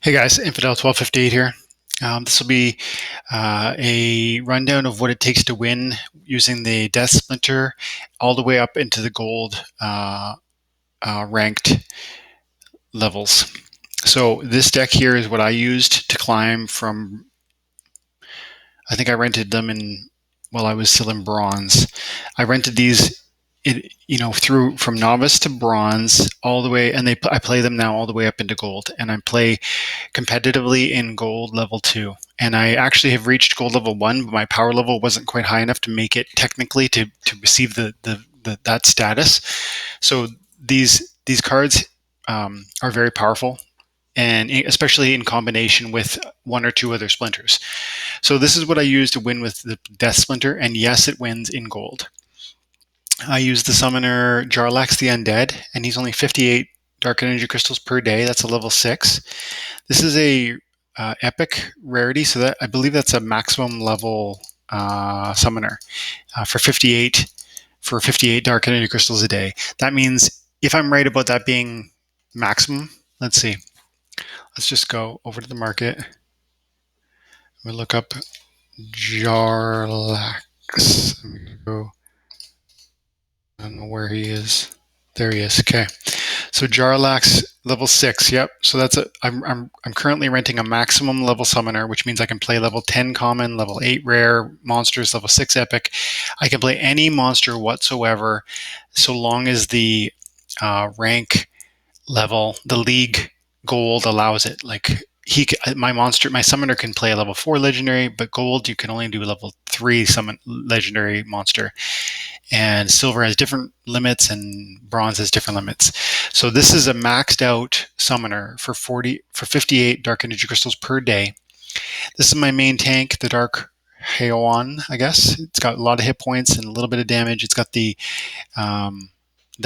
Hey guys, Infidel 1258 here. This will be a rundown of what it takes to win using the Death Splinter all the way up into the gold ranked levels. So this deck here is what I used to climb from, I think I rented them while I was still in bronze. I rented these through from novice to bronze all the way, and I play them now all the way up into gold, and I play competitively in gold level 2. And I actually have reached gold level 1, but my power level wasn't quite high enough to make it technically to receive that status. So these cards are very powerful, and especially in combination with one or two other splinters. So this is what I use to win with the Death Splinter, and yes, it wins in gold. I use the summoner Jarlax the Undead, and he's only 58 Dark Energy Crystals per day. That's a level 6. This is a epic rarity, so that I believe that's a maximum level summoner for 58 Dark Energy Crystals a day. That means if I'm right about that being maximum, let's see. Let's just go over to the market. We'll look up Jarlax. Go. I don't know where he is. There he is. Okay. So Jarlax level 6. Yep. So that's I'm currently renting a maximum level summoner, which means I can play level 10 common, level 8 rare monsters, level 6 epic. I can play any monster whatsoever, so long as the rank level, the league gold allows it. Like my summoner can play a level 4 legendary, but gold you can only do a level 3 summon legendary monster. And silver has different limits and bronze has different limits. So this is a maxed out summoner for 58 dark energy crystals per day. This is my main tank, the Dark Haon, I guess. It's got a lot of hit points and a little bit of damage. It's got the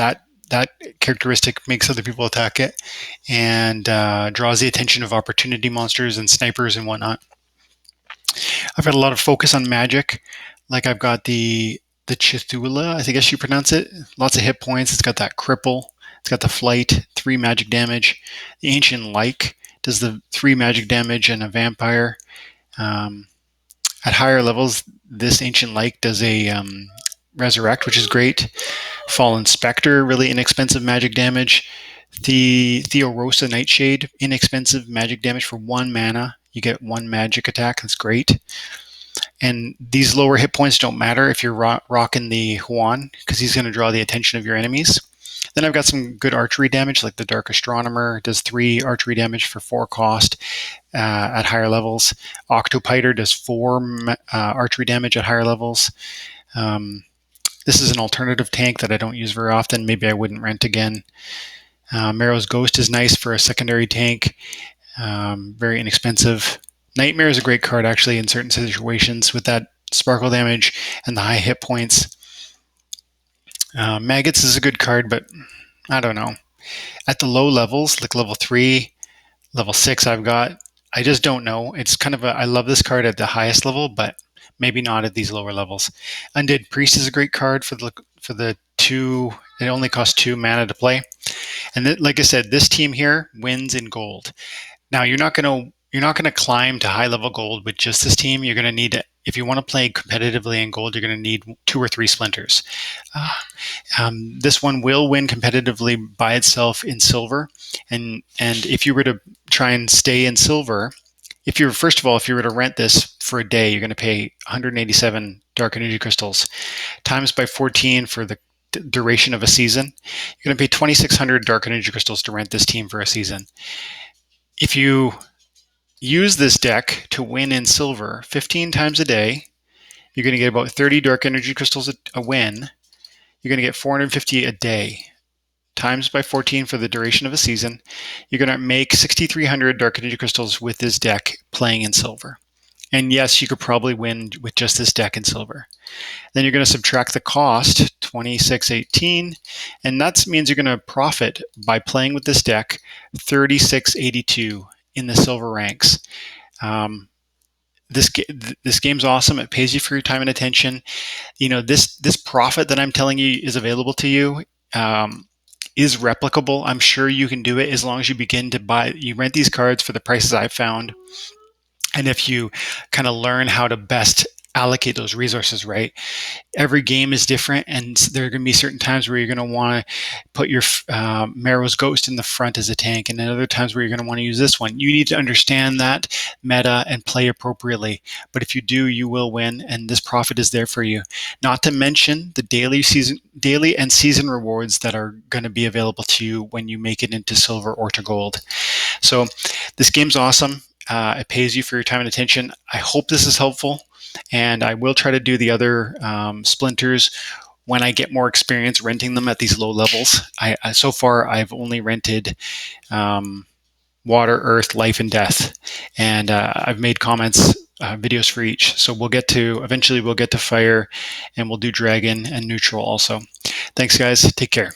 that characteristic makes other people attack it, and draws the attention of opportunity monsters and snipers and whatnot. I've got a lot of focus on magic. Like I've got the Chithula, I guess you pronounce it. Lots of hit points. It's got that cripple. It's got the flight, 3 magic damage. The Ancient Like does the 3 magic damage and a vampire. At higher levels, this Ancient Like does a resurrect, which is great. Fallen Spectre, really inexpensive magic damage. The Theorosa Nightshade, inexpensive magic damage for 1 mana. You get 1 magic attack. That's great. And these lower hit points don't matter if you're rocking the Huan, because he's going to draw the attention of your enemies. Then I've got some good archery damage, like the Dark Astronomer does 3 archery damage for 4 cost at higher levels. Octopiter does 4 archery damage at higher levels. This is an alternative tank that I don't use very often. Maybe I wouldn't rent again. Marrow's Ghost is nice for a secondary tank. Very inexpensive. Nightmare is a great card, actually, in certain situations with that sparkle damage and the high hit points. Maggots is a good card, but I don't know. At the low levels, like level 3, level 6 I just don't know. It's kind of I love this card at the highest level, but maybe not at these lower levels. Undead Priest is a great card for the 2. It only costs 2 mana to play. And like I said, this team here wins in gold. Now you're not going to climb to high level gold with just this team. You're going to need, if you want to play competitively in gold, you're going to need 2 or 3 splinters. This one will win competitively by itself in silver. And if you were to try and stay in silver, if you were to rent this for a day, you're going to pay 187 dark energy crystals times by 14 for the duration of a season. You're going to pay 2,600 dark energy crystals to rent this team for a season. If you use this deck to win in silver 15 times a day, you're going to get about 30 dark energy crystals a win. You're going to get 450 a day times by 14 for the duration of a season. You're going to make 6,300 dark energy crystals with this deck playing in silver. And yes, you could probably win with just this deck in silver. Then you're going to subtract the cost, 2618, and that means you're going to profit by playing with this deck 3682 in the silver ranks. This game's awesome. It pays you for your time and attention. This profit that I'm telling you is available to you. is replicable. I'm sure you can do it as long as you begin to you rent these cards for the prices I've found. And if you kind of learn how to best allocate those resources right, every game is different, and there are going to be certain times where you're going to want to put your Marrow's Ghost in the front as a tank, and then other times where you're going to want to use this one. You need to understand that meta and play appropriately. But if you do, you will win, and this profit is there for you. Not to mention the daily and season rewards that are going to be available to you when you make it into silver or to gold. So this game's awesome. It pays you for your time and attention. I hope this is helpful, and I will try to do the other splinters when I get more experience renting them at these low levels. So far, I've only rented Water, Earth, Life, and Death, and I've made comments, videos for each. So eventually we'll get to Fire, and we'll do Dragon and Neutral also. Thanks, guys. Take care.